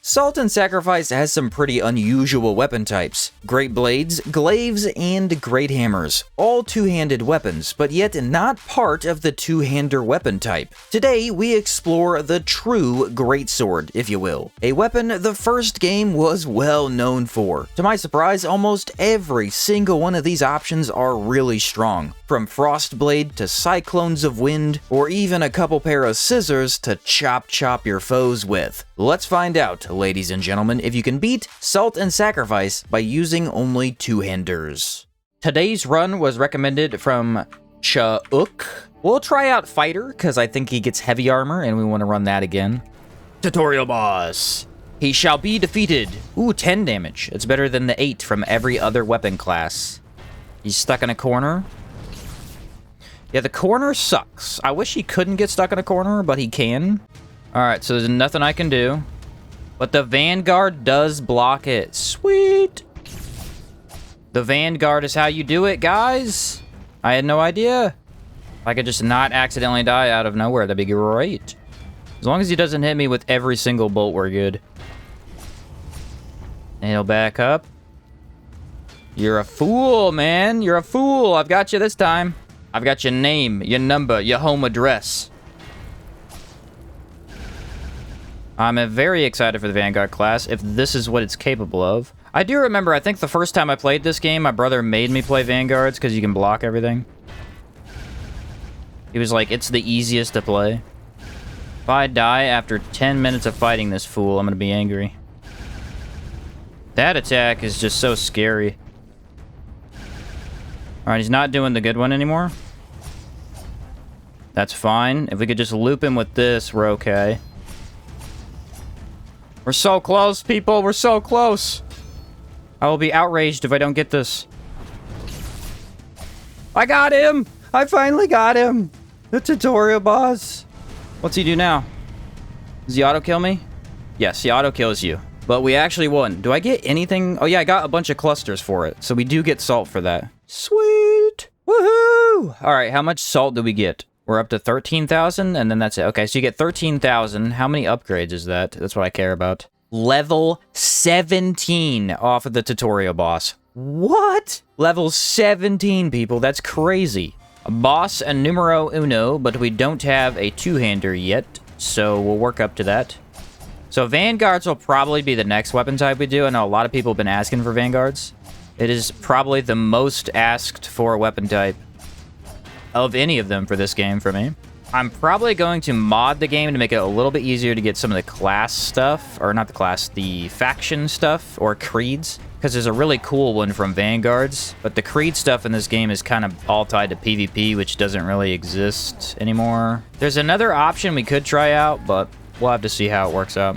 Salt and Sacrifice has some pretty unusual weapon types. Great blades, glaives, and great hammers. All two-handed weapons, but yet not part of the two-hander weapon type. Today, we explore the true greatsword, if you will. A weapon the first game was well known for. To my surprise, almost every single one of these options are really strong. From Frostblade to Cyclones of Wind, or even a couple pair of scissors to chop your foes with. Let's find out, ladies and gentlemen, if you can beat Salt and Sacrifice by using only two-handers. Today's run was recommended from Chauk. We'll try out Fighter, because I think he gets heavy armor, and we want to run that again. Tutorial boss. He shall be defeated. Ooh, 10 damage. It's better than the 8 from every other weapon class. He's stuck in a corner. Yeah, the corner sucks. I wish he couldn't get stuck in a corner, but he can. Alright, so there's nothing I can do. But the Vanguard does block it. Sweet! The Vanguard is how you do it, guys! I had no idea. If I could just not accidentally die out of nowhere, that'd be great. As long as he doesn't hit me with every single bolt, we're good. And he'll back up. You're a fool, man. You're a fool. I've got you this time. I've got your name, your number, your home address. I'm very excited for the Vanguard class, if this is what it's capable of. I do remember, I think the first time I played this game, my brother made me play Vanguards because you can block everything. He was like, it's the easiest to play. If I die after 10 minutes of fighting this fool, I'm going to be angry. That attack is just so scary. Alright, he's not doing the good one anymore. That's fine. If we could just loop him with this, we're okay. We're so close, people. We're so close. I will be outraged if I don't get this. I got him! I finally got him! The tutorial boss. What's he do now? Does he auto-kill me? Yes, he auto-kills you. But we actually won. Do I get anything? Oh yeah, I got a bunch of clusters for it. So we do get salt for that. Sweet! Woohoo! Alright, how much salt do we get? We're up to 13,000, and then that's it. Okay, so you get 13,000. How many upgrades is that? That's what I care about. Level 17 off of the tutorial boss. What? Level 17, people. That's crazy. A boss and numero uno, but we don't have a two-hander yet, so we'll work up to that. So Vanguards will probably be the next weapon type we do. I know a lot of people have been asking for Vanguards. It is probably the most asked for weapon type of any of them for this game for me. I'm probably going to mod the game to make it a little bit easier to get some of the class stuff, or not the class, the faction stuff, or creeds, because there's a really cool one from Vanguards, but the creed stuff in this game is kind of all tied to PvP, which doesn't really exist anymore. There's another option we could try out, but we'll have to see how it works out.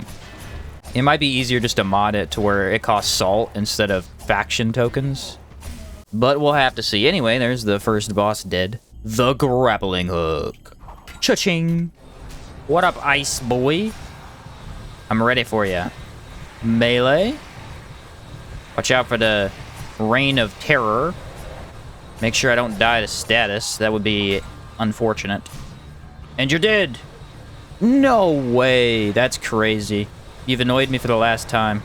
It might be easier just to mod it to where it costs salt instead of faction tokens, but we'll have to see. Anyway, there's the first boss dead. The grappling hook. Cha-ching. What up, ice boy? I'm ready for you. Melee. Watch out for the reign of terror. Make sure I don't die to status. That would be unfortunate. And you're dead. No way. That's crazy. You've annoyed me for the last time.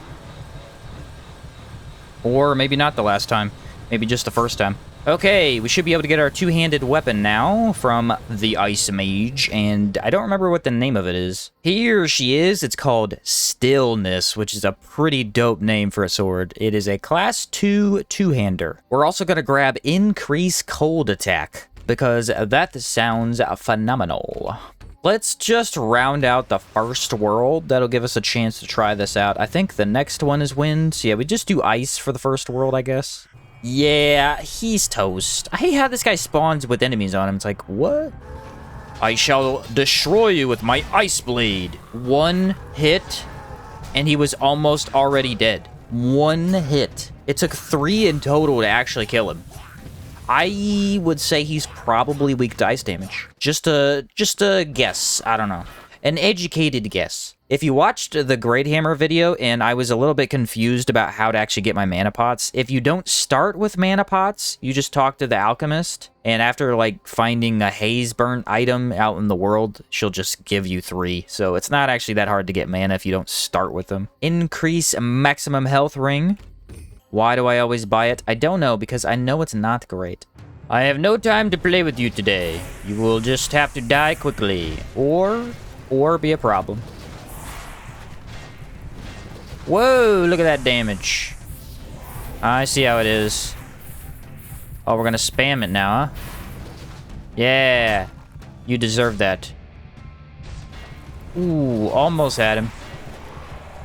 Or maybe not the last time. Maybe just the first time. Okay, we should be able to get our two-handed weapon now from the Ice Mage, and I don't remember what the name of it is. Here she is. It's called Stillness, which is a pretty dope name for a sword. It is a class 2 two-hander. We're also going to grab Increase Cold Attack, because that sounds phenomenal. Let's just round out the first world. That'll give us a chance to try this out. I think the next one is wind. So yeah, we just do ice for the first world, I guess. Yeah, he's toast. I hate how this guy spawns with enemies on him. It's like, what? I shall destroy you with my ice blade. One hit, and he was almost already dead. One hit. It took 3 in total to actually kill him. I would say he's probably weak to ice damage. Just a guess. I don't know. An educated guess. If you watched the Great Hammer video and I was a little bit confused about how to actually get my mana pots, if you don't start with mana pots, you just talk to the alchemist, and after like finding a haze burnt item out in the world, she'll just give you 3. So it's not actually that hard to get mana if you don't start with them. Increase maximum health ring. Why do I always buy it? I don't know, because I know it's not great. I have no time to play with you today. You will just have to die quickly, or be a problem. Whoa, look at that damage. I see how it is. Oh, we're gonna spam it now, huh? Yeah, you deserve that. Ooh, almost had him.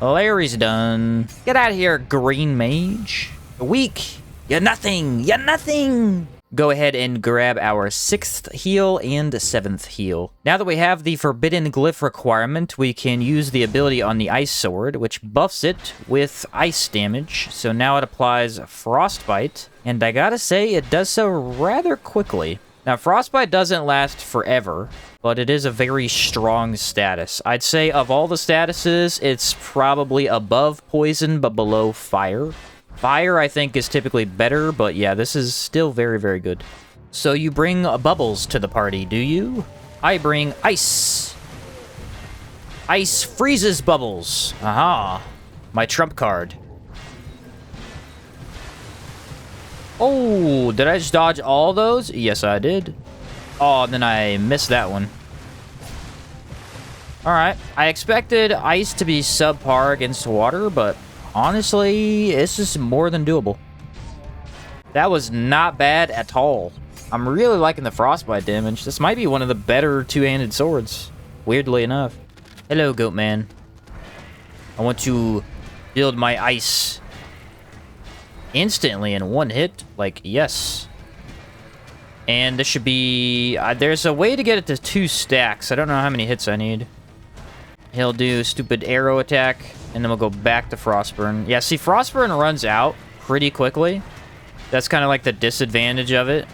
Larry's done. Get out of here, green mage. Weak. You're nothing. You're nothing. Go ahead and grab our 6th heal and 7th heal. Now that we have the Forbidden Glyph requirement, we can use the ability on the Ice Sword, which buffs it with ice damage. So now it applies Frostbite, and I gotta say, it does so rather quickly. Now, Frostbite doesn't last forever, but it is a very strong status. I'd say of all the statuses, it's probably above Poison, but below Fire. Fire, I think, is typically better, but yeah, this is still very, very good. So you bring bubbles to the party, do you? I bring ice. Ice freezes bubbles. Aha. My trump card. Oh, did I just dodge all those? Yes, I did. Oh, and then I missed that one. Alright, I expected ice to be subpar against water, but honestly, this is more than doable. That was not bad at all. I'm really liking the frostbite damage. This might be one of the better two-handed swords, weirdly enough. Hello, goat man. I want to build my ice instantly in one hit. Like, yes. And this should be... there's a way to get it to 2 stacks. I don't know how many hits I need. He'll do stupid arrow attack, and then we'll go back to Frostburn. Yeah, see, Frostburn runs out pretty quickly. That's kind of like the disadvantage of it.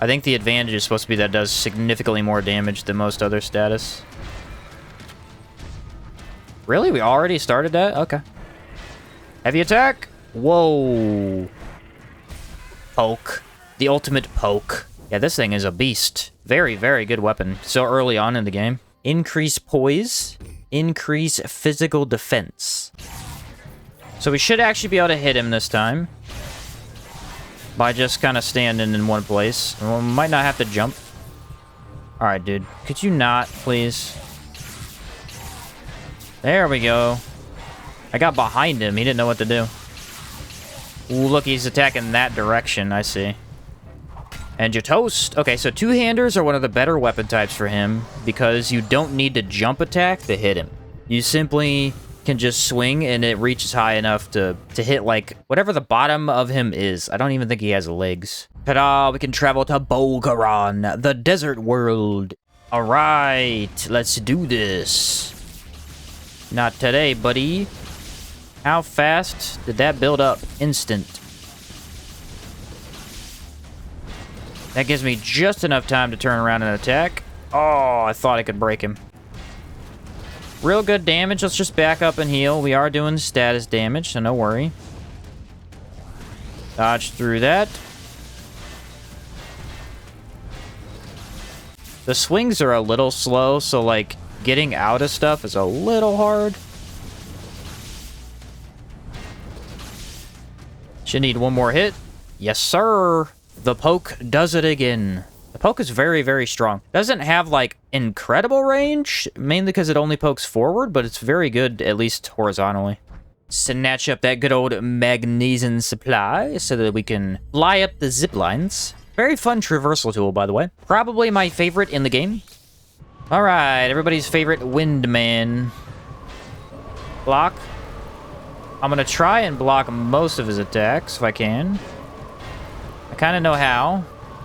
I think the advantage is supposed to be that it does significantly more damage than most other status. Really? We already started that? Okay. Heavy attack? Whoa. Poke. The ultimate poke. Yeah, this thing is a beast. Very, very good weapon. So early on in the game. Increase poise. Increase physical defense. So we should actually be able to hit him this time. By just kind of standing in one place. We might not have to jump. Alright, dude. Could you not, please? There we go. I got behind him. He didn't know what to do. Ooh, look, he's attacking that direction. I see. And you're toast. Okay, so two-handers are one of the better weapon types for him because you don't need to jump attack to hit him. You simply can just swing and it reaches high enough to hit, like, whatever the bottom of him is. I don't even think he has legs. Ta-da! We can travel to Bolgaron, the desert world. All right, let's do this. Not today, buddy. How fast did that build up? Instant. That gives me just enough time to turn around and attack. Oh, I thought I could break him. Real good damage. Let's just back up and heal. We are doing status damage, so no worry. Dodge through that. The swings are a little slow, so, like, getting out of stuff is a little hard. Should need one more hit. Yes, sir. The poke does it again. The poke is very, very strong. Doesn't have, like, incredible range, mainly because it only pokes forward, but it's very good, at least horizontally. Snatch up that good old magnesium supply so that we can fly up the zip lines. Very fun traversal tool, by the way. Probably my favorite in the game. All right, everybody's favorite Windman. Block. I'm going to try and block most of his attacks if I can. I kind of know how.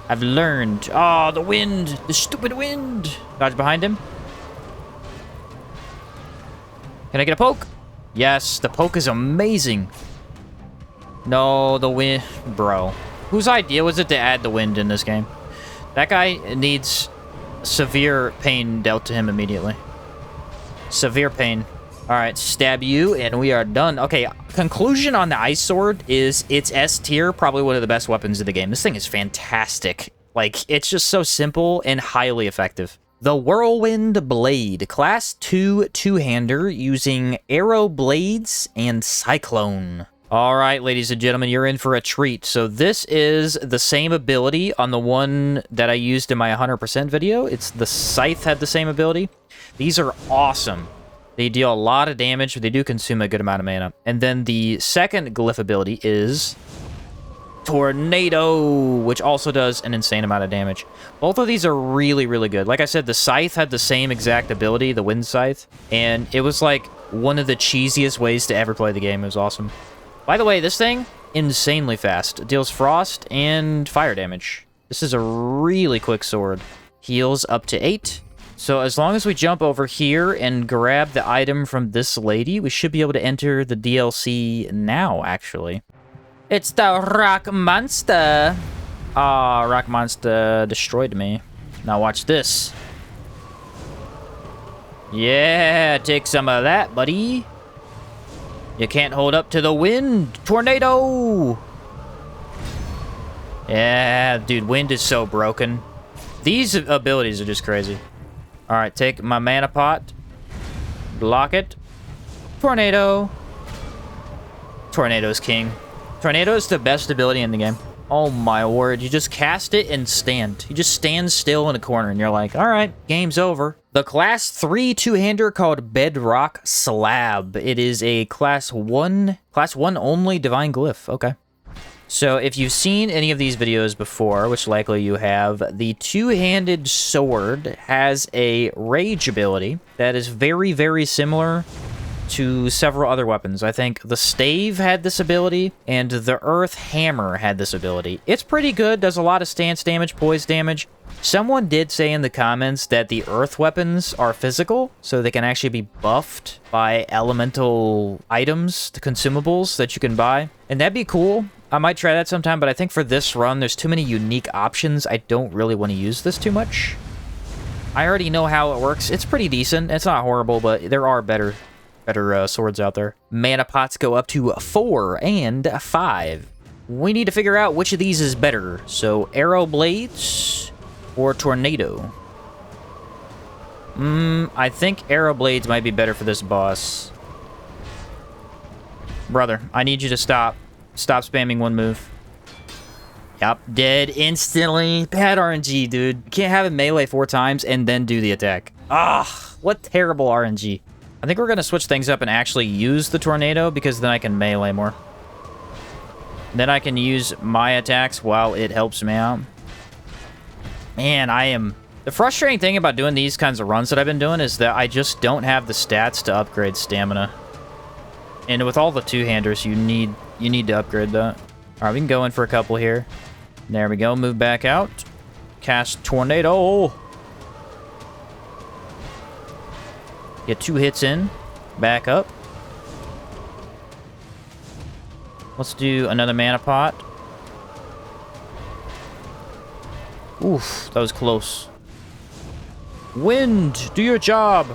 I've learned. Oh, the wind. The stupid wind. Dodge behind him. Can I get a poke? Yes, the poke is amazing. No, the wind. Bro. Whose idea was it to add the wind in this game? That guy needs severe pain dealt to him immediately. Severe pain. All right, stab you, and we are done. Okay, conclusion on the ice sword is it's S tier, probably one of the best weapons in the game. This thing is fantastic. Like, it's just so simple and highly effective. The Whirlwind Blade, class 2 two-hander using arrow blades and cyclone. All right, ladies and gentlemen, you're in for a treat. So this is the same ability on the one that I used in my 100% video. It's the Scythe had the same ability. These are awesome. They deal a lot of damage, but they do consume a good amount of mana. And then the second glyph ability is Tornado, which also does an insane amount of damage. Both of these are really, really good. Like I said, the Scythe had the same exact ability, the Wind Scythe, and it was like one of the cheesiest ways to ever play the game. It was awesome. By the way, this thing, insanely fast. It deals frost and fire damage. This is a really quick sword. Heals up to 8. So as long as we jump over here and grab the item from this lady, we should be able to enter the DLC now, actually. It's the Rock Monster. Ah, Rock Monster destroyed me. Now watch this. Yeah, take some of that, buddy. You can't hold up to the wind. Tornado. Yeah, dude, wind is so broken. These abilities are just crazy. All right, take my mana pot. Block it. Tornado. Tornado's king. Tornado is the best ability in the game. Oh my word, you just cast it and stand. You just stand still in a corner and you're like, all right, game's over. The class 3 two-hander called Bedrock Slab. It is a class 1 only divine glyph. Okay. So if you've seen any of these videos before, which likely you have, the two-handed sword has a rage ability that is very, very similar to several other weapons. I think the stave had this ability, and the earth hammer had this ability. It's pretty good, does a lot of stance damage, poise damage. Someone did say in the comments that the earth weapons are physical, so they can actually be buffed by elemental items, the consumables that you can buy. And that'd be cool. I might try that sometime, but I think for this run, there's too many unique options. I don't really want to use this too much. I already know how it works. It's pretty decent. It's not horrible, but there are better swords out there. Mana pots go up to 4 and 5. We need to figure out which of these is better. So, arrow blades or tornado? I think arrow blades might be better for this boss. Brother, I need you to stop. Stop spamming one move. Yup, dead instantly. Bad RNG, dude. You can't have it melee 4 times and then do the attack. Ah, what terrible RNG. I think we're going to switch things up and actually use the tornado because then I can melee more. Then I can use my attacks while it helps me out. Man, the frustrating thing about doing these kinds of runs that I've been doing is that I just don't have the stats to upgrade stamina. And with all the two-handers, you need to upgrade that. All right, we can go in for a couple here. There we go. Move back out. Cast tornado. Get 2 hits in. Back up. Let's do another mana pot. Oof, that was close. Wind, do your job.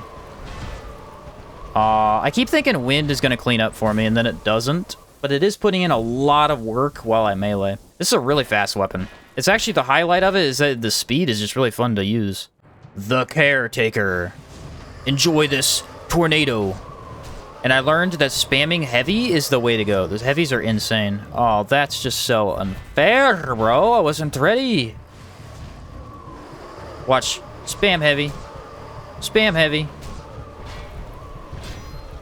I keep thinking wind is going to clean up for me, and then it doesn't. But it is putting in a lot of work while I melee. This is a really fast weapon. It's actually, the highlight of it is that the speed is just really fun to use. The Caretaker. Enjoy this tornado. And I learned that spamming heavy is the way to go. Those heavies are insane. Oh, that's just so unfair, bro. I wasn't ready. Watch. Spam heavy. Spam heavy.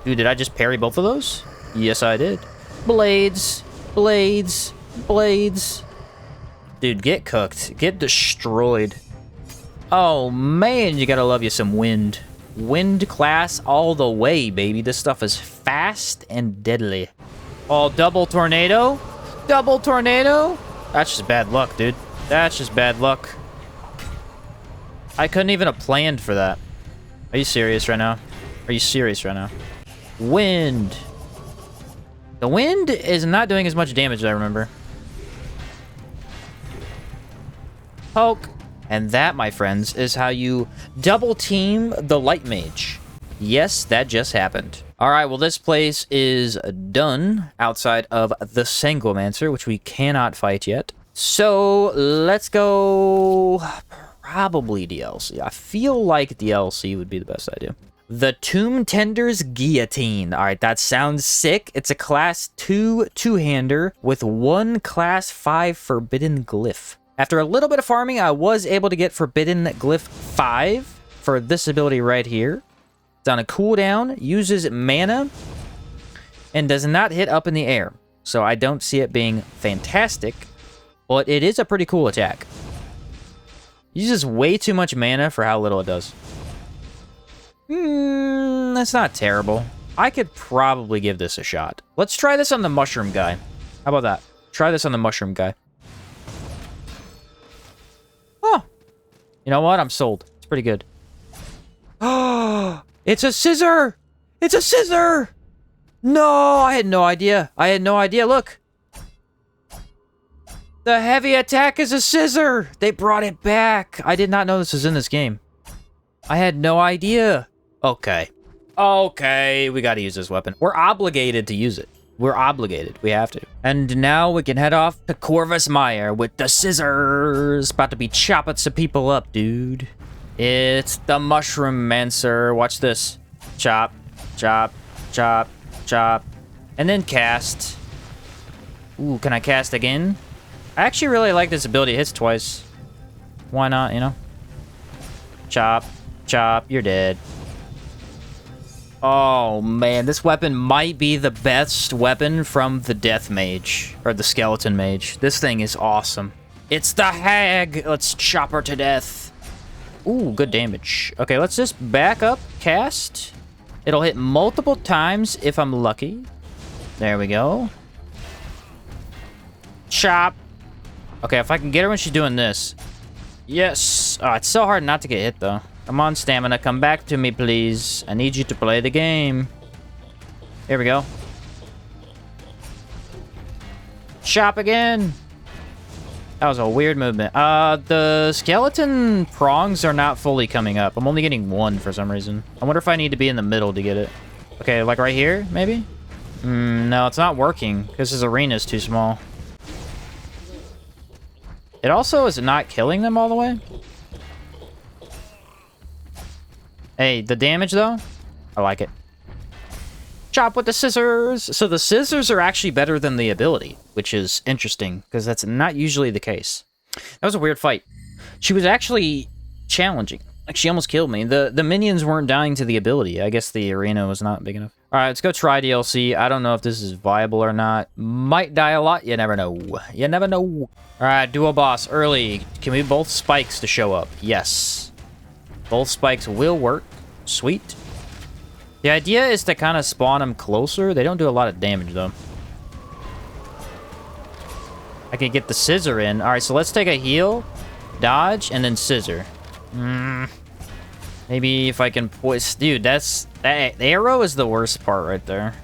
Dude, did I just parry both of those? Yes, I did. Blades. Blades. Blades. Dude, get cooked. Get destroyed. Oh, man, you gotta love you some wind. Wind class all the way, baby. This stuff is fast and deadly. Oh, double tornado? Double tornado? That's just bad luck, dude. That's just bad luck. I couldn't even have planned for that. Are you serious right now? Are you serious right now? Wind. The wind is not doing as much damage as I remember. Poke. And that, my friends, is how you double team the light mage. Yes, that just happened. All right, well, this place is done outside of the Sanguimancer, which we cannot fight yet. So let's go probably DLC. I feel like DLC would be the best idea. The Tomb Tender's Guillotine. All right, that sounds sick. It's a class 2 two-hander with 1 class 5 forbidden glyph. After a little bit of farming, I was able to get forbidden glyph 5 for this ability right here. It's on a cooldown, uses mana, and does not hit up in the air. So I don't see it being fantastic, but it is a pretty cool attack. Uses way too much mana for how little it does. That's not terrible. I could probably give this a shot. Let's try this on the mushroom guy. How about that? Try this on the mushroom guy. Oh. You know what? I'm sold. It's pretty good. Oh, it's a scissor! It's a scissor! No, I had no idea. I had no idea. Look. The heavy attack is a scissor. They brought it back. I did not know this was in this game. I had no idea. Okay. Okay, we gotta use this weapon. We're obligated to use it. We're obligated. We have to. And now we can head off to Corvus Mire with the scissors. About to be chopping some people up, dude. It's the Mushroom Mancer. Watch this. Chop, chop, chop, chop. And then cast. Ooh, can I cast again? I actually really like this ability. It hits twice. Why not, you know? Chop, chop, you're dead. Oh, man. This weapon might be the best weapon from the Death Mage. Or the Skeleton Mage. This thing is awesome. It's the Hag. Let's chop her to death. Ooh, good damage. Okay, let's just back up, cast. It'll hit multiple times if I'm lucky. There we go. Chop. Okay, if I can get her when she's doing this. Yes. Oh, it's so hard not to get hit, though. Come on, stamina. Come back to me, please. I need you to play the game. Here we go. Chop again. That was a weird movement. The skeleton prongs are not fully coming up. I'm only getting 1 for some reason. I wonder if I need to be in the middle to get it. Okay, like right here, maybe? No, it's not working because this arena is too small. It also is not killing them all the way. Hey, the damage, though, I like it. Chop with the scissors. So the scissors are actually better than the ability, which is interesting, because that's not usually the case. That was a weird fight. She was actually challenging. Like, she almost killed me. The minions weren't dying to the ability. I guess the arena was not big enough. All right, let's go try DLC. I don't know if this is viable or not. Might die a lot. You never know. You never know. All right, dual boss early. Can we both spikes to show up? Yes. Both spikes will work. Sweet. The idea is to kind of spawn them closer. They don't do a lot of damage, though. I can get the scissor in. All right, so let's take a heal, dodge, and then scissor. Maybe if I can poise... Dude, the arrow is the worst part right there.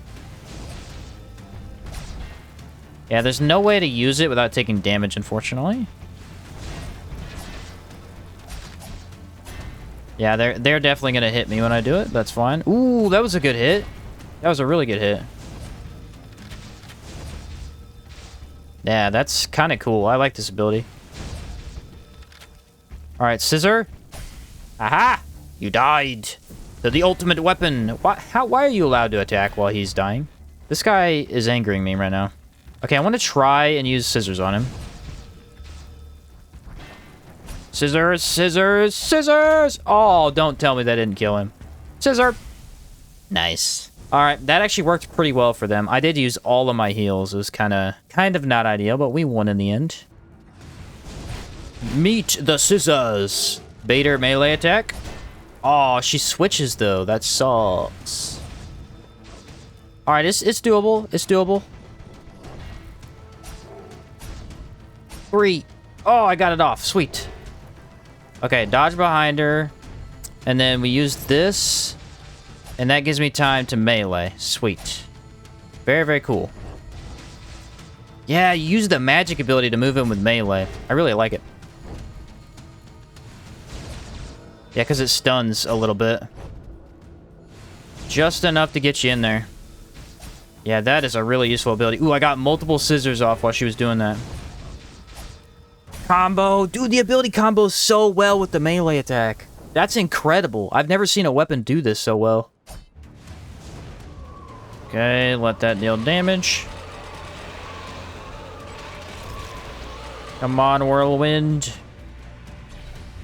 Yeah, there's no way to use it without taking damage, unfortunately. Yeah, they're definitely going to hit me when I do it. That's fine. Ooh, that was a good hit. That was a really good hit. Yeah, that's kind of cool. I like this ability. All right, scissor. Aha! You died. They're the ultimate weapon. Why are you allowed to attack while he's dying? This guy is angering me right now. Okay, I want to try and use scissors on him. Scissors, scissors, scissors! Oh, don't tell me that didn't kill him. Scissor! Nice. All right, that actually worked pretty well for them. I did use all of my heals. It was kind of not ideal, but we won in the end. Meet the scissors. Baiter melee attack. Oh, she switches, though. That sucks. All right, it's doable. It's doable. 3. Oh, I got it off. Sweet. Okay, dodge behind her. And then we use this. And that gives me time to melee. Sweet. Very, very cool. Yeah, you use the magic ability to move in with melee. I really like it. Yeah, because it stuns a little bit. Just enough to get you in there. Yeah, that is a really useful ability. Ooh, I got multiple scissors off while she was doing that. Combo. Dude, the ability combos so well with the melee attack. That's incredible. I've never seen a weapon do this so well. Okay, let that deal damage. Come on, Whirlwind.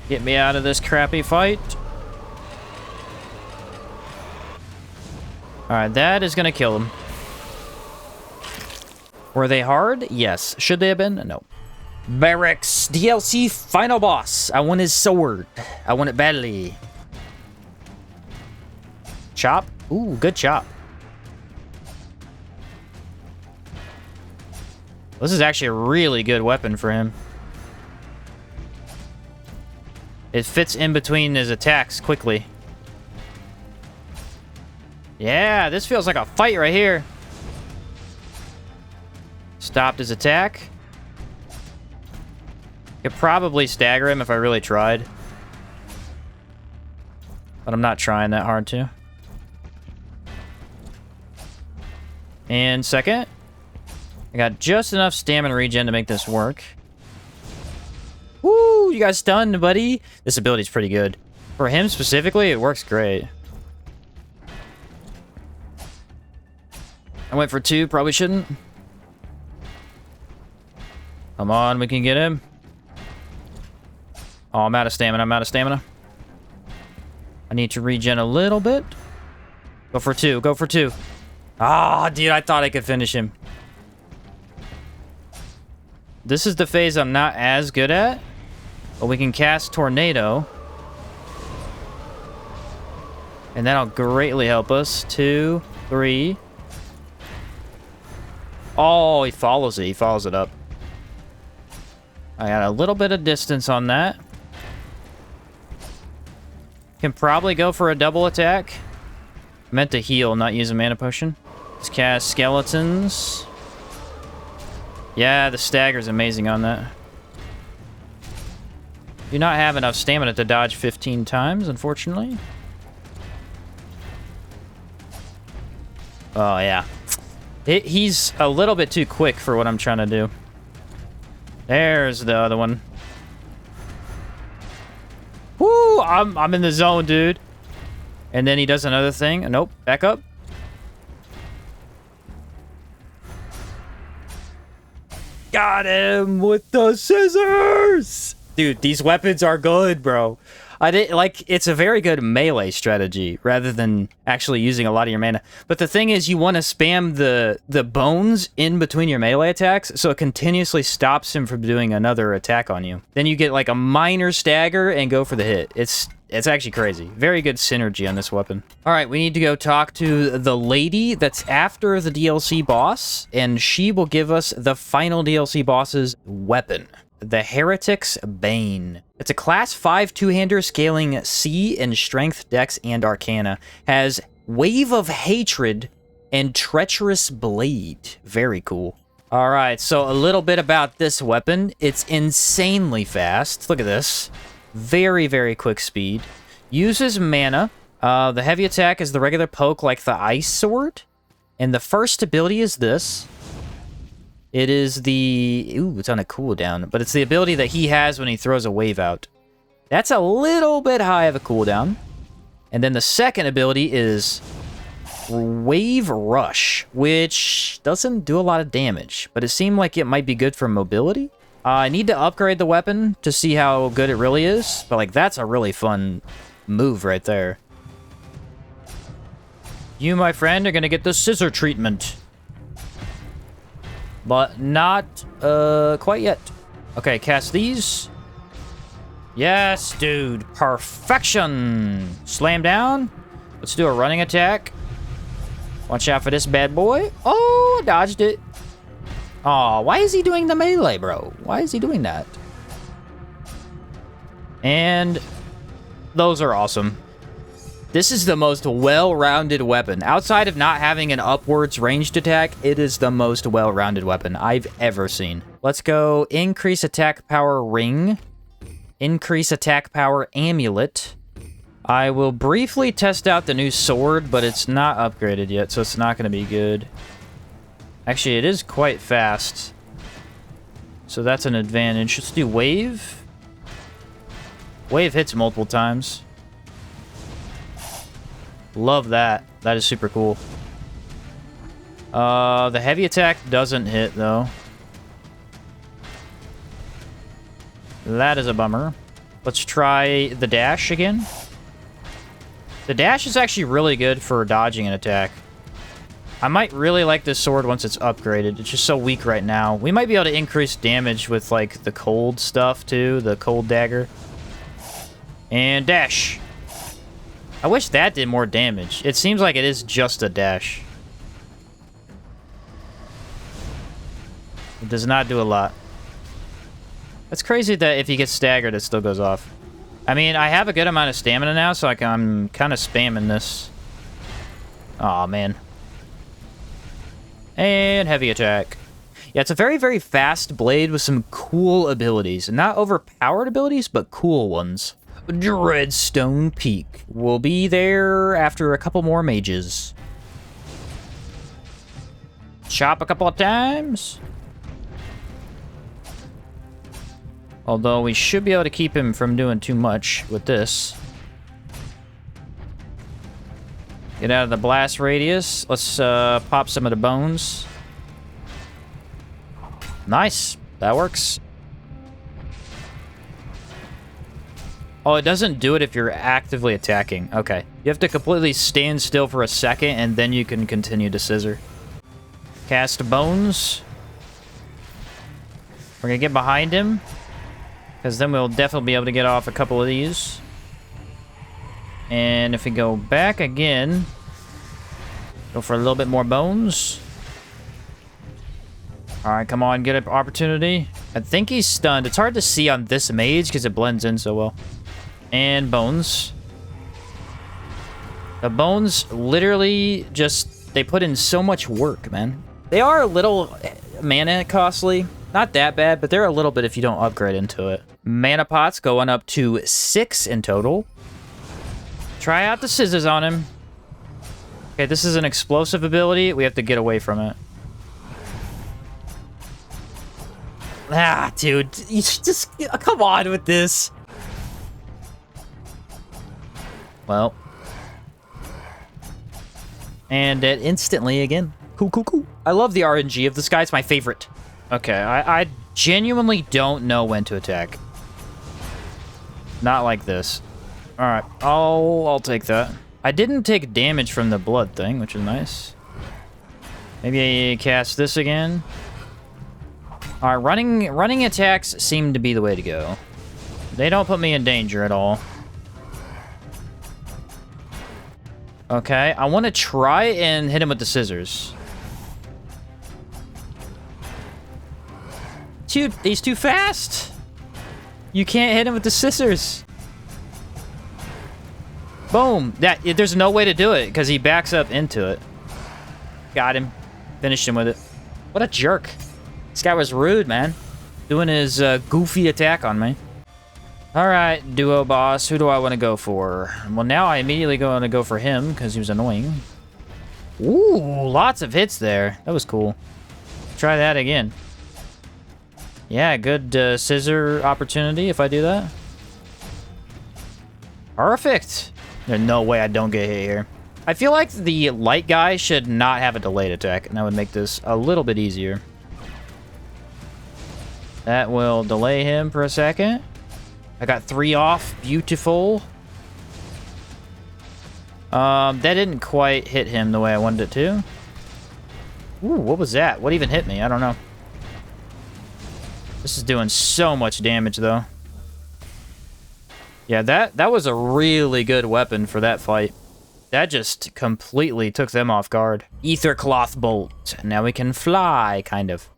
Get me out of this crappy fight. Alright, that is gonna kill him. Were they hard? Yes. Should they have been? No. Barracks DLC final boss. I want his sword. I want it badly. Chop. Ooh, good chop. This is actually a really good weapon for him. It fits in between his attacks quickly. Yeah, this feels like a fight right here. Stopped his attack. Could probably stagger him if I really tried. But I'm not trying that hard to. And second. I got just enough stamina regen to make this work. Woo! You got stunned, buddy. This ability's pretty good. For him specifically, it works great. I went for 2, probably shouldn't. Come on, we can get him. Oh, I'm out of stamina, I'm out of stamina. I need to regen a little bit. Go for 2, go for 2. Ah, dude, I thought I could finish him. This is the phase I'm not as good at. But we can cast Tornado. And that'll greatly help us. 2, 3. Oh, he follows it. He follows it up. I got a little bit of distance on that. Can probably go for a double attack. I meant to heal, not use a mana potion. Let's cast Skeletons. Yeah, the stagger's amazing on that. Do not have enough stamina to dodge 15 times, unfortunately. Oh, yeah. He's a little bit too quick for what I'm trying to do. There's the other one. Woo! I'm in the zone, dude. And then he does another thing. Nope. Back up. Got him with the scissors! Dude, these weapons are good, bro. It's a very good melee strategy rather than actually using a lot of your mana. But the thing is, you want to spam the bones in between your melee attacks so it continuously stops him from doing another attack on you. Then you get like a minor stagger and go for the hit. It's actually crazy. Very good synergy on this weapon. All right, we need to go talk to the lady that's after the DLC boss, and she will give us the final DLC boss's weapon. The Heretic's Bane. It's a class 5 two-hander scaling C in Strength, Dex, and Arcana. Has Wave of Hatred and Treacherous Blade. Very cool. Alright, so a little bit about this weapon. It's insanely fast. Look at this. Very, very quick speed. Uses mana. The heavy attack is the regular poke like the Ice Sword. And the first ability is this. It is the... Ooh, it's on a cooldown. But it's the ability that he has when he throws a wave out. That's a little bit high of a cooldown. And then the second ability is Wave Rush, which doesn't do a lot of damage. But it seemed like it might be good for mobility. I need to upgrade the weapon to see how good it really is. But, like, that's a really fun move right there. You, my friend, are going to get the scissor treatment. But not quite yet. Okay, cast these. Yes, dude. Perfection. Slam down. Let's do a running attack. Watch out for this bad boy. Oh, dodged it. Aw, why is he doing the melee, bro? Why is he doing that? And those are awesome. This is the most well-rounded weapon. Outside of not having an upwards ranged attack, it is the most well-rounded weapon I've ever seen. Let's go increase attack power ring. Increase attack power amulet. I will briefly test out the new sword, but it's not upgraded yet, so it's not going to be good. Actually, it is quite fast. So that's an advantage. Let's do wave. Wave hits multiple times. Love that. That is super cool. The heavy attack doesn't hit, though. That is a bummer. Let's try the dash again. The dash is actually really good for dodging an attack. I might really like this sword once it's upgraded. It's just so weak right now. We might be able to increase damage with, like, the cold stuff, too. The cold dagger. And dash. I wish that did more damage. It seems like it is just a dash. It does not do a lot. It's crazy that if he gets staggered, it still goes off. I mean, I have a good amount of stamina now, so I'm kind of spamming this. Aw, man. And heavy attack. Yeah, it's a very, very fast blade with some cool abilities. Not overpowered abilities, but cool ones. Dreadstone Peak. We'll be there after a couple more mages. Chop a couple of times. Although we should be able to keep him from doing too much with this. Get out of the blast radius. Let's pop some of the bones. Nice. That works. Oh, it doesn't do it if you're actively attacking. Okay. You have to completely stand still for a second, and then you can continue to scissor. Cast bones. We're going to get behind him. Because then we'll definitely be able to get off a couple of these. And if we go back again, go for a little bit more bones. Alright, come on, get an opportunity. I think he's stunned. It's hard to see on this mage because it blends in so well. And bones. The bones literally just, they put in so much work, man. They are a little mana costly. Not that bad, but they're a little bit if you don't upgrade into it. Mana pots going up to 6 in total. Try out the scissors on him. Okay, this is an explosive ability. We have to get away from it. Ah, dude. You just come on with this. Well. And dead instantly again. Cool, cool, cool. I love the RNG of this guy. It's my favorite. Okay, I genuinely don't know when to attack. Not like this. Alright, I'll take that. I didn't take damage from the blood thing, which is nice. Maybe I cast this again. Alright, running attacks seem to be the way to go. They don't put me in danger at all. Okay, I want to try and hit him with the scissors. Dude, he's too fast. You can't hit him with the scissors. Boom. There's no way to do it because he backs up into it. Got him. Finished him with it. What a jerk. This guy was rude, man. Doing his goofy attack on me. All right, duo boss. Who do I want to go for? Well, now I immediately want to go for him because he was annoying. Ooh, lots of hits there. That was cool. Try that again. Yeah, good scissor opportunity if I do that. Perfect. There's no way I don't get hit here. I feel like the light guy should not have a delayed attack, and that would make this a little bit easier. That will delay him for a second. I got 3 off. Beautiful. That didn't quite hit him the way I wanted it to. Ooh, what was that? What even hit me? I don't know. This is doing so much damage, though. Yeah, that was a really good weapon for that fight. That just completely took them off guard. Ether Cloth Bolt. Now we can fly, kind of.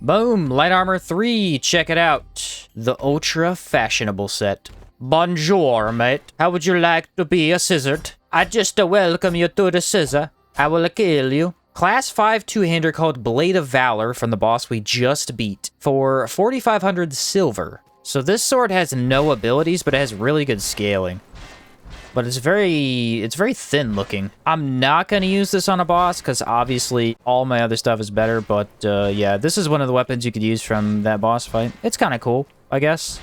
Boom! Light Armor 3. Check it out. The ultra fashionable set. Bonjour, mate. How would you like to be a scissored? I just welcome you to the scissor. I will kill you. Class 5 two-hander called Blade of Valor from the boss we just beat for 4,500 silver. So this sword has no abilities, but it has really good scaling. but it's very thin looking. I'm not going to use this on a boss because obviously all my other stuff is better, but yeah, this is one of the weapons you could use from that boss fight. It's kind of cool, I guess.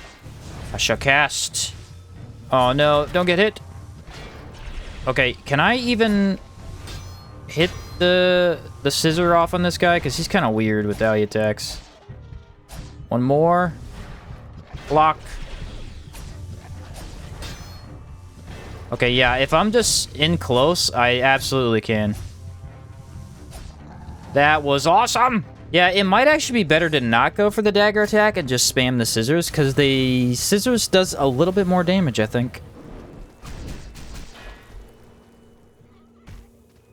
I shall cast. Oh no, don't get hit. Okay, can I even hit the scissor off on this guy? Because he's kind of weird with how he attacks. One more. Block. Okay, yeah, if I'm just in close, I absolutely can. That was awesome! Yeah, it might actually be better to not go for the dagger attack and just spam the scissors, because the scissors does a little bit more damage, I think.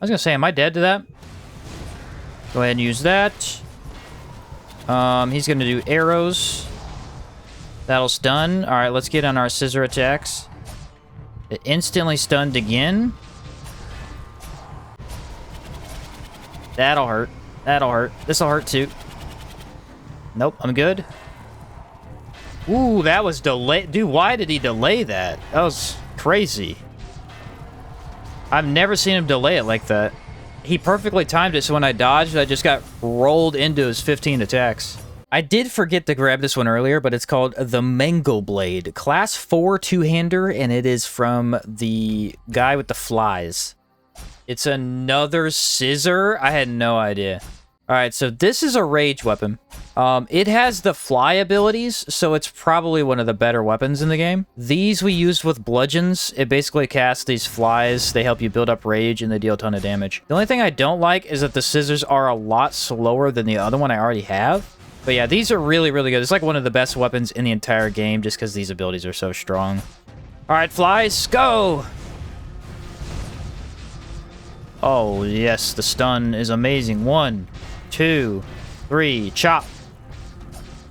I was gonna say, am I dead to that? Go ahead and use that. He's gonna do arrows. That'll stun. Alright, let's get on our scissor attacks. It instantly stunned again. That'll hurt. That'll hurt. This'll hurt too. Nope, I'm good. Ooh, that was delayed. Dude, why did he delay that? That was crazy. I've never seen him delay it like that. He perfectly timed it, so when I dodged, I just got rolled into his 15 attacks. I did forget to grab this one earlier, but it's called the Mango Blade. Class 4 two-hander, and it is from the guy with the flies. It's another scissor? I had no idea. Alright, so this is a rage weapon. It has the fly abilities, so it's probably one of the better weapons in the game. These we used with bludgeons. It basically casts these flies. They help you build up rage, and they deal a ton of damage. The only thing I don't like is that the scissors are a lot slower than the other one I already have. But yeah, these are really, really good. It's like one of the best weapons in the entire game just because these abilities are so strong. Alright, flies, go! Oh, yes, the stun is amazing. 1, 2, 3, chop.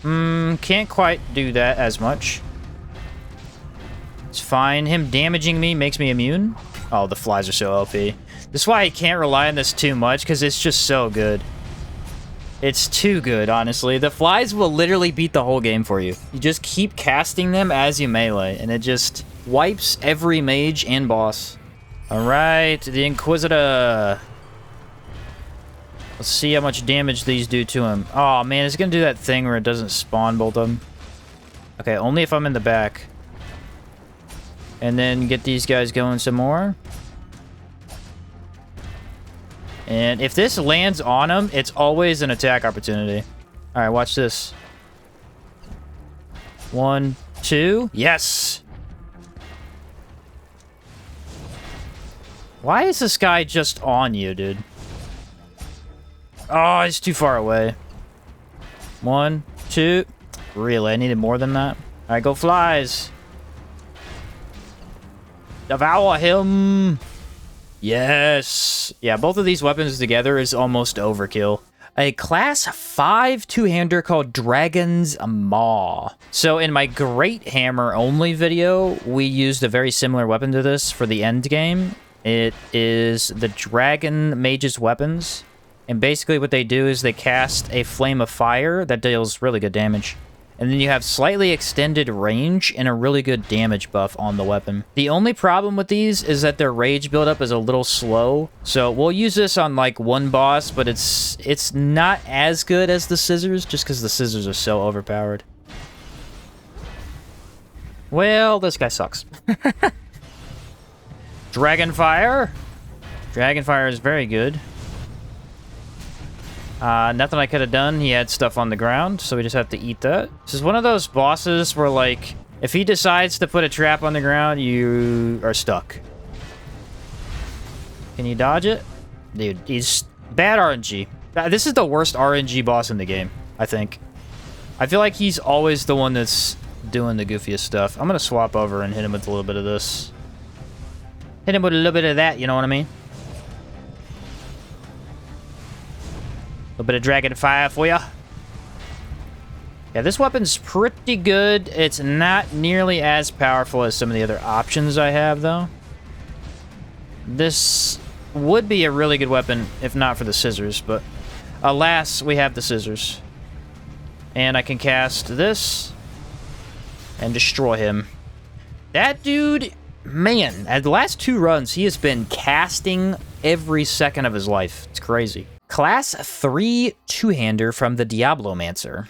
Can't quite do that as much. It's fine. Him damaging me makes me immune. Oh, the flies are so OP. This is why I can't rely on this too much, because it's just so good. It's too good, honestly. The flies will literally beat the whole game for you. You just keep casting them as you melee, and it just wipes every mage and boss. Alright, the Inquisitor. Let's see how much damage these do to him. Oh, man, it's gonna do that thing where it doesn't spawn bolt them. Okay, only if I'm in the back. And then get these guys going some more. And if this lands on him, it's always an attack opportunity. Alright, watch this. 1, 2. Yes! Why is this guy just on you, dude? Oh, he's too far away. 1, 2. Really, I needed more than that. Alright, go flies. Devour him. Yes. Yeah, both of these weapons together is almost overkill. A class 5 two-hander called Dragon's Maw. So in my Great Hammer only video, we used a very similar weapon to this for the end game. It is the Dragon Mage's weapons. And basically what they do is they cast a flame of fire that deals really good damage. And then you have slightly extended range and a really good damage buff on the weapon. The only problem with these is that their rage buildup is a little slow. So we'll use this on like one boss, but it's not as good as the scissors just because the scissors are so overpowered. Well, this guy sucks. Dragonfire. Dragonfire is very good. Nothing I could have done. He had stuff on the ground, so we just have to eat that. This is one of those bosses where, like, if he decides to put a trap on the ground, you are stuck. Can you dodge it? Dude, he's bad RNG. This is the worst RNG boss in the game, I think. I feel like he's always the one that's doing the goofiest stuff. I'm gonna swap over and hit him with a little bit of this. Hit him with a little bit of that, you know what I mean? A bit of dragon fire for ya. Yeah, this weapon's pretty good. It's not nearly as powerful as some of the other options I have, though. This would be a really good weapon if not for the scissors, but alas, we have the scissors. And I can cast this and destroy him. That dude Man, at the last 2 runs, he has been casting every second of his life. It's crazy. Class 3 two-hander from the Diablomancer.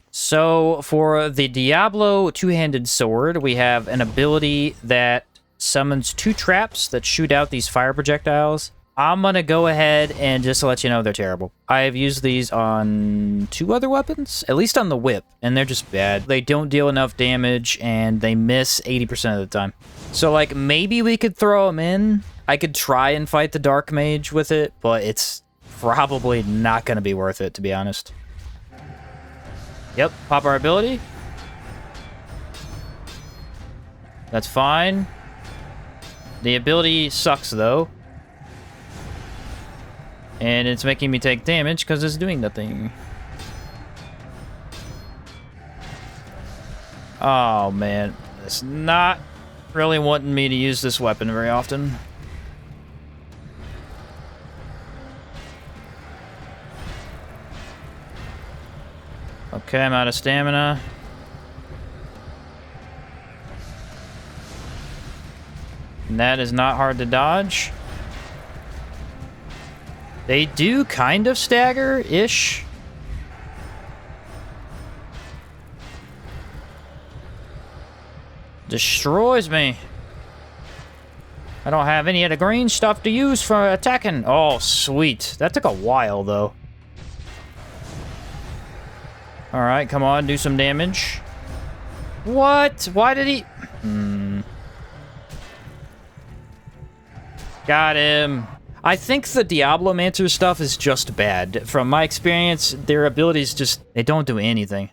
So, for the Diablo two-handed sword, we have an ability that summons 2 traps that shoot out these fire projectiles. I'm gonna go ahead and just let you know they're terrible. I have used these on 2 other weapons, at least on the whip, and they're just bad. They don't deal enough damage, and they miss 80% of the time. So, like, maybe we could throw them in. I could try and fight the Dark Mage with it, but it's probably not gonna be worth it, to be honest. Yep, pop our ability. That's fine. The ability sucks, though. And it's making me take damage because it's doing nothing. Oh, man. It's not really wanting me to use this weapon very often. Okay, I'm out of stamina. And that is not hard to dodge. They do kind of stagger-ish. Destroys me. I don't have any of the green stuff to use for attacking. Oh, sweet. That took a while, though. Alright, come on, do some damage. What? Why did he... Got him. I think the Diablomancer stuff is just bad. From my experience, their abilities just... They don't do anything.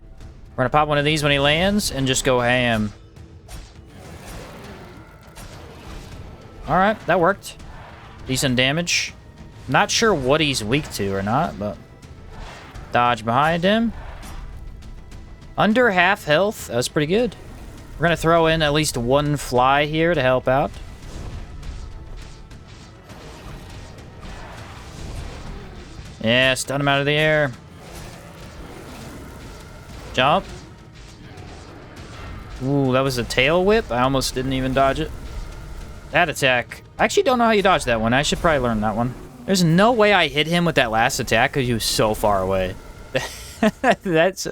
We're gonna pop one of these when he lands and just go ham. Alright, that worked. Decent damage. Not sure what he's weak to or not, but... Dodge behind him. Under half health. That's pretty good. We're gonna throw in at least 1 fly here to help out. Yeah, stun him out of the air. Jump. Ooh, that was a tail whip. I almost didn't even dodge it. That attack. I actually don't know how you dodge that one. I should probably learn that one. There's no way I hit him with that last attack because he was so far away. That's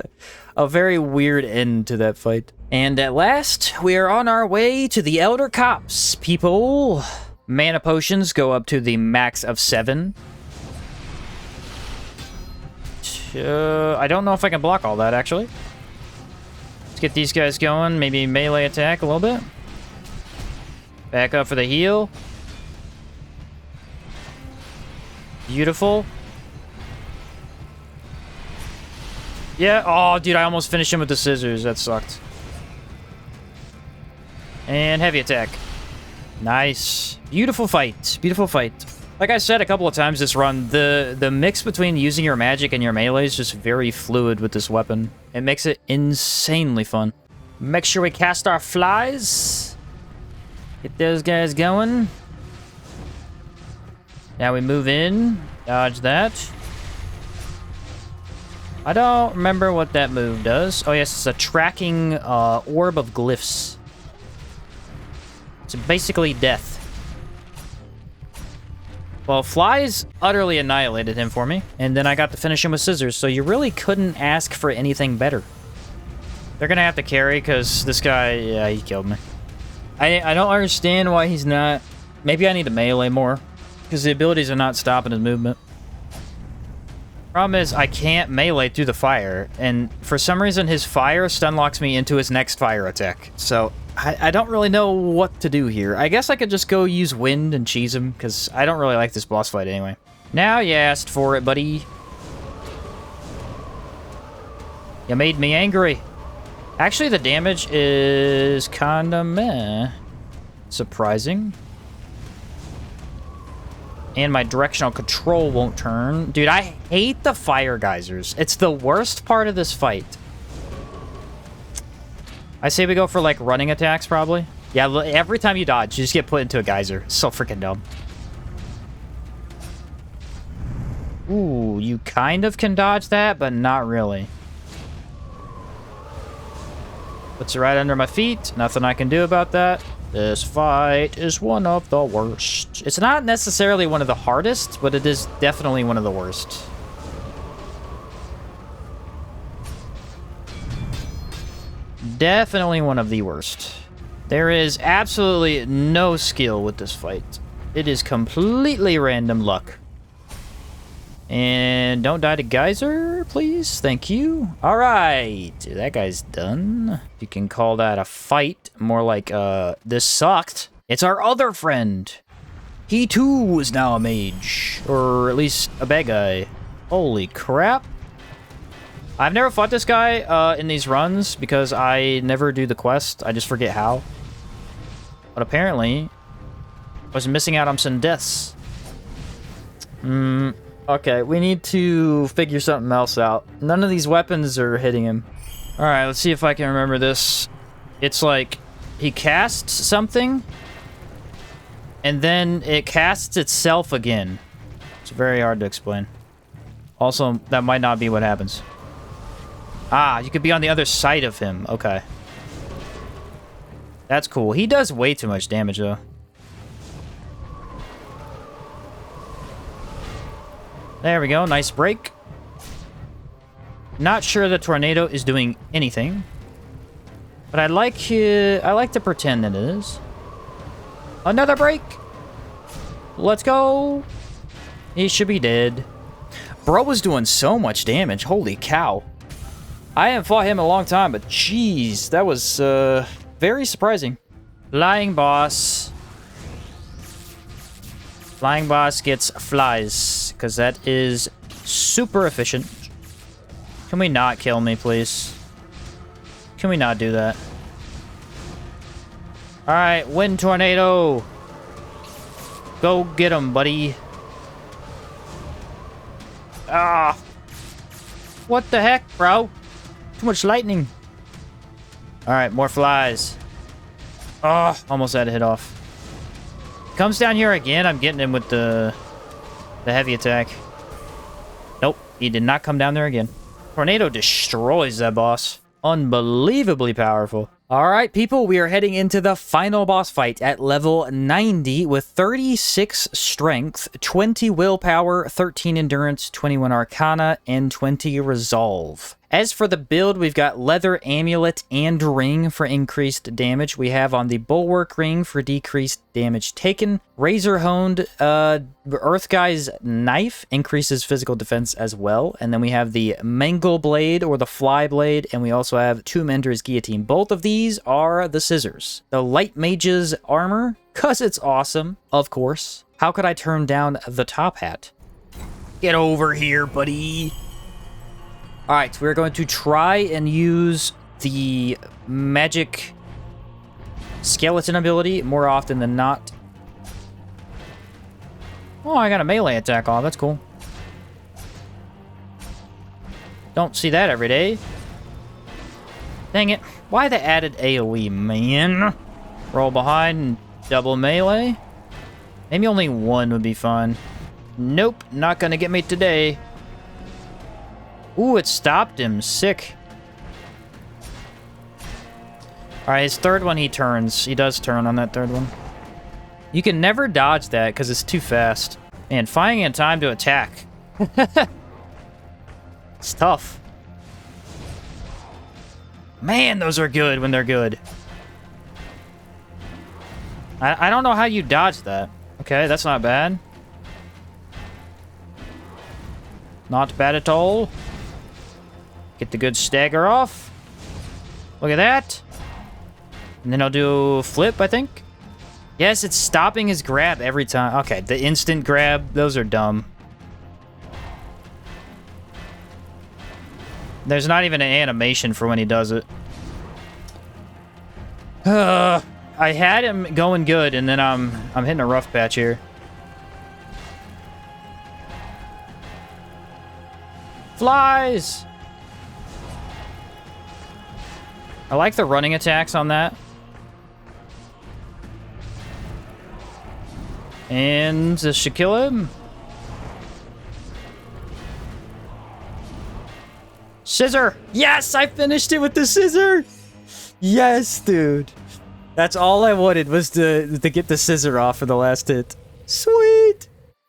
a very weird end to that fight. And at last, we are on our way to the Elder Cops, people. Mana potions go up to the max of 7. I don't know if I can block all that, actually. Let's get these guys going. Maybe melee attack a little bit. Back up for the heal. Beautiful. Yeah. Oh, dude, I almost finished him with the scissors. That sucked. And heavy attack. Nice. Beautiful fight. Beautiful fight. Like I said a couple of times this run, the mix between using your magic and your melee is just very fluid with this weapon. It makes it insanely fun. Make sure we cast our flies. Get those guys going. Now we move in. Dodge that. I don't remember what that move does. Oh yes, it's a tracking orb of glyphs. It's basically death. Well, flies utterly annihilated him for me, and then I got to finish him with scissors, so you really couldn't ask for anything better. They're gonna have to carry, because this guy, yeah, he killed me. I don't understand why he's not... Maybe I need to melee more, because the abilities are not stopping his movement. Problem is, I can't melee through the fire, and for some reason, his fire stun locks me into his next fire attack, so... I don't really know what to do here. I guess I could just go use wind and cheese him, because I don't really like this boss fight anyway. Now you asked for it, buddy. You made me angry. Actually, the damage is kinda meh. Surprising. And my directional control won't turn. Dude, I hate the fire geysers. It's the worst part of this fight. I say we go for, like, running attacks, probably. Yeah, every time you dodge, you just get put into a geyser. So freaking dumb. Ooh, you kind of can dodge that, but not really. Puts it right under my feet. Nothing I can do about that. This fight is one of the worst. It's not necessarily one of the hardest, but it is definitely one of the worst. Definitely one of the worst. There is absolutely no skill with this fight. It is completely random luck. And don't die to Geyser, please. Thank you. All right. That guy's done. You can call that a fight. More like, this sucked. It's our other friend. He, too, is now a mage. Or at least a bad guy. Holy crap. I've never fought this guy in these runs because I never do the quest. I just forget how. But apparently, I was missing out on some deaths. Okay, we need to figure something else out. None of these weapons are hitting him. Alright, let's see if I can remember this. It's like, he casts something, and then it casts itself again. It's very hard to explain. Also, that might not be what happens. Ah, you could be on the other side of him. Okay. That's cool. He does way too much damage, though. There we go. Nice break. Not sure the tornado is doing anything. But I like to pretend that it is. Another break. Let's go. He should be dead. Bro was doing so much damage. Holy cow. I haven't fought him in a long time, but jeez, that was very surprising. Flying boss. Flying boss gets flies, because that is super efficient. Can we not kill me, please? Can we not do that? Alright, wind tornado. Go get him, buddy. Ah. What the heck, bro? Too much lightning. Alright, more flies. Oh, almost had a hit off. Comes down here again. I'm getting him with the heavy attack. Nope, he did not come down there again. Tornado destroys that boss. Unbelievably powerful. All right, people, we are heading into the final boss fight at level 90 with 36 strength, 20 willpower, 13 endurance, 21 arcana, and 20 resolve. As for the build, we've got leather amulet and ring for increased damage. We have on the bulwark ring for decreased damage taken. Razor honed earth guy's knife increases physical defense as well. And then we have the mangle blade or the fly blade. And we also have tomb ender's guillotine. Both of these are the scissors. The light mage's armor, cause it's awesome, of course. How could I turn down the top hat? Get over here, buddy. All right, we're going to try and use the magic skeleton ability more often than not. Oh, I got a melee attack off. That's cool. Don't see that every day. Dang it. Why the added AoE, man? Roll behind and double melee. Maybe only one would be fine. Nope, not gonna get me today. Ooh, it stopped him. Sick. Alright, his third one he turns. He does turn on that third one. You can never dodge that because it's too fast. Man, finding a time to attack. It's tough. Man, those are good when they're good. I don't know how you dodge that. Okay, that's not bad. Not bad at all. Get the good stagger off. Look at that. And then I'll do a flip, I think. Yes, it's stopping his grab every time. Okay, the instant grab, those are dumb. There's not even an animation for when he does it. I had him going good, and then I'm hitting a rough patch here. Flies! I like the running attacks on that. And this should kill him. Scissor! Yes, I finished it with the scissor! Yes, dude. That's all I wanted, was to get the scissor off for the last hit. Sweet!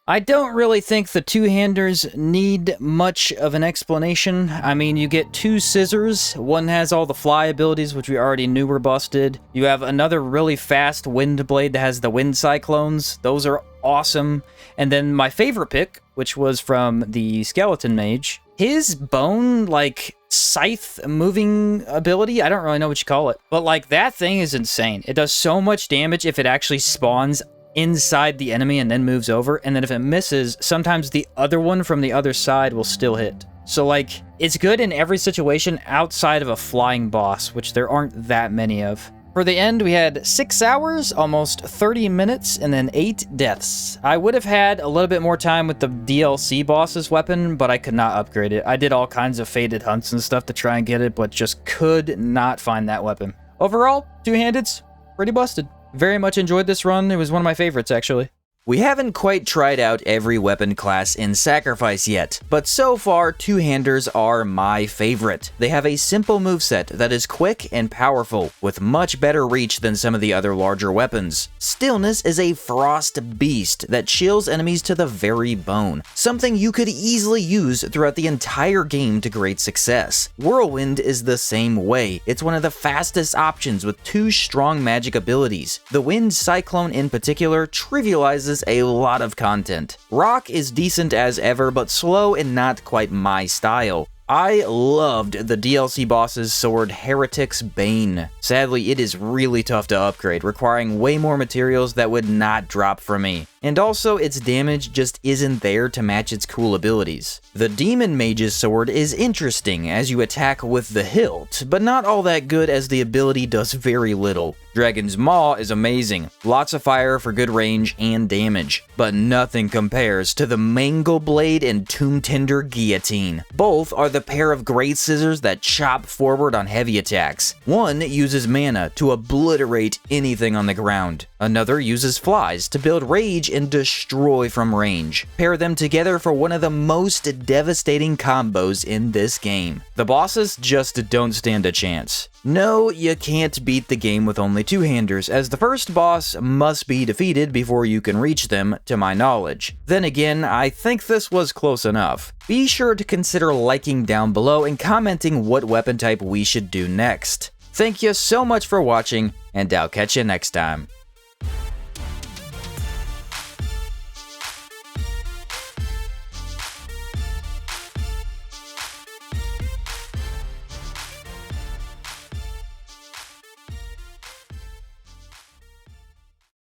I don't really think the two-handers need much of an explanation. I mean, you get two scissors. One has all the fly abilities, which we already knew were busted. You have another really fast wind blade that has the wind cyclones. Those are awesome. And then my favorite pick, which was from the skeleton mage, his bone, like, scythe moving ability, I don't really know what you call it, but, like, that thing is insane. It does so much damage if it actually spawns inside the enemy and then moves over, and then if it misses, sometimes the other one from the other side will still hit. So, like, it's good in every situation outside of a flying boss, which there aren't that many of. For the end, we had 6 hours, almost 30 minutes, and then 8 deaths. I would have had a little bit more time with the DLC boss's weapon, but I could not upgrade it. I did all kinds of faded hunts and stuff to try and get it, but just could not find that weapon. Overall, two-handeds, pretty busted. Very much enjoyed this run. It was one of my favorites, actually. We haven't quite tried out every weapon class in Sacrifice yet, but so far, two-handers are my favorite. They have a simple moveset that is quick and powerful, with much better reach than some of the other larger weapons. Stillness is a frost beast that chills enemies to the very bone, something you could easily use throughout the entire game to great success. Whirlwind is the same way. It's one of the fastest options with 2 strong magic abilities. The Wind Cyclone in particular trivializes a lot of content. Rock is decent as ever, but slow and not quite my style. I loved the DLC boss's sword, Heretic's Bane. Sadly, it is really tough to upgrade, requiring way more materials that would not drop for me. And also, its damage just isn't there to match its cool abilities. The Demon Mage's sword is interesting as you attack with the hilt, but not all that good as the ability does very little. Dragon's Maw is amazing, lots of fire for good range and damage, but nothing compares to the Mangle Blade and Tomb Tender Guillotine. Both are the pair of great scissors that chop forward on heavy attacks. One uses mana to obliterate anything on the ground. Another uses flies to build rage and destroy from range. Pair them together for one of the most devastating combos in this game. The bosses just don't stand a chance. No, you can't beat the game with only two-handers, as the first boss must be defeated before you can reach them, to my knowledge. Then again, I think this was close enough. Be sure to consider liking down below and commenting what weapon type we should do next. Thank you so much for watching, and I'll catch you next time.